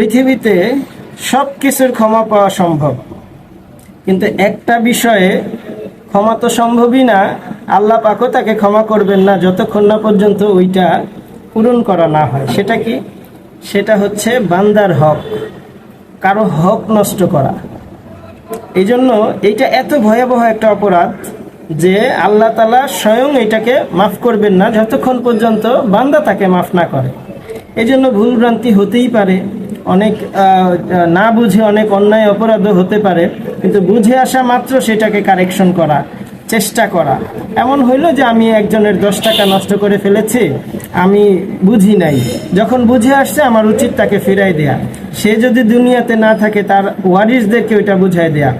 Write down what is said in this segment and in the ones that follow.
পৃথিবীতে সব কিছুর ক্ষমা পাওয়া সম্ভব, কিন্তু একটা বিষয়ে ক্ষমা তো সম্ভবই না, আল্লাহ পাকও তাকে ক্ষমা করবেন না যতক্ষণ না পর্যন্ত ওইটা পূরণ করা না হয়। সেটা কি? সেটা হচ্ছে বান্দার হক, কারো হক নষ্ট করা। এই জন্য এইটা এত ভয়াবহ একটা অপরাধ যে আল্লাহ তাআলা স্বয়ং এটাকে মাফ করবেন না যতক্ষণ পর্যন্ত বান্দা তাকে মাফ না করে। এই জন্য ভুলভ্রান্তি হতেই পারে, অনেক না বুঝে অনেক অন্যায় অপরাধও হতে পারে, কিন্তু বুঝে আসা মাত্র সেটাকে কারেকশন করা, চেষ্টা করা। এমন হইল যে আমি একজনের 10 টাকা নষ্ট করে ফেলেছি, আমি বুঝি নাই, যখন বুঝে আসছে আমার উচিত তাকে ফিরাই দেয়া। সে যদি দুনিয়াতে না থাকে তার ওয়ারিসদেরকে ওইটা বুঝাই দেয়া,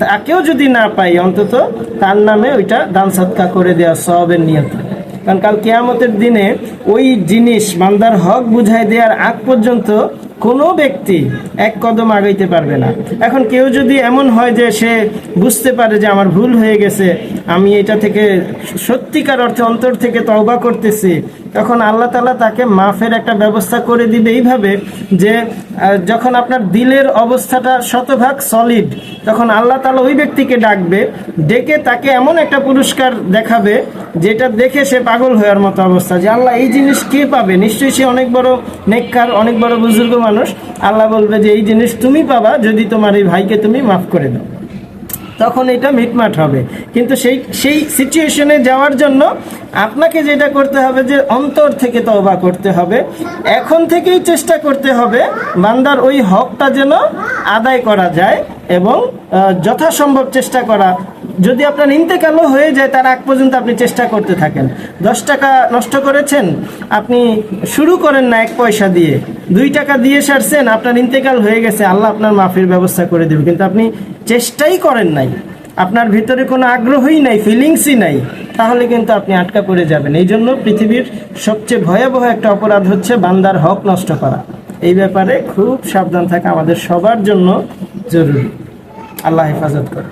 তাকেও যদি না পাই অন্তত তার নামে ওইটা দান সদকা করে দেওয়া সওয়াবের নিয়ত। কারণ কাল কিয়ামতের দিনে ওই জিনিস বান্দার হক বুঝাই দেওয়ার আগ পর্যন্ত কোনো ব্যক্তি এক কদম আগাইতে পারবে না। এখন কেউ যদি এমন হয় যে সে বুঝতে পারে যে আমার ভুল হয়ে গেছে, আমি এটা থেকে সত্যিকার অর্থে অন্তর থেকে তওবা করতেছি, তখন আল্লাহ তাআলা তাকে মাফের একটা ব্যবস্থা করে দিবে এইভাবে যে যখন আপনার দিলের অবস্থাটা শতভাগ সলিড, তখন আল্লাহ তাআলা ওই ব্যক্তিকে ডাকবে, ডেকে তাকে এমন একটা পুরস্কার দেখাবে যেটা দেখে সে পাগল হওয়ার মতো অবস্থা, যে আল্লাহ এই জিনিস কে পাবে, নিশ্চয়ই সে অনেক বড় নেককার, অনেক বড় বুজুর্গ মানুষ। আল্লাহ বলবে যে এই জিনিস তুমি পাবা যদি তোমার এই ভাইকে তুমি মাফ করে দাও, তখন এটা মিটমাট হবে। কিন্তু সেই সিচুয়েশনে যাওয়ার জন্য আপনাকে যেটা করতে হবে যে অন্তর থেকে তওবা করতে হবে, এখন থেকেই চেষ্টা করতে হবে বান্দার ওই হকটা যেন আদায় করা যায়, এবং যথাসম্ভব চেষ্টা করা। যদি আপনার ইন্তেকালও হয়ে যায় তার আগ পর্যন্ত আপনি চেষ্টা করতে থাকেন। 10 টাকা নষ্ট করেছেন, আপনি শুরু করেন না 1 পয়সা দিয়ে, 2 টাকা দিয়ে সারছেন, আপনার ইন্তেকাল হয়ে গেছে, আল্লাহ আপনার মাফির ব্যবস্থা করে দেবে, কিন্তু আপনি চেষ্টাই করেন নাই, আপনার ভিতরে কোনো আগ্রহই নাই, ফিলিংসই নাই, তাহলে কিন্তু আপনি আটকা পড়ে যাবেন। এই জন্য পৃথিবীর সবচেয়ে ভয়াবহ একটা অপরাধ হচ্ছে বান্দার হক নষ্ট করা। এই ব্যাপারে খুব সাবধান থাকা আমাদের সবার জন্য জরুরি। আল্লাহ হেফাজত করে।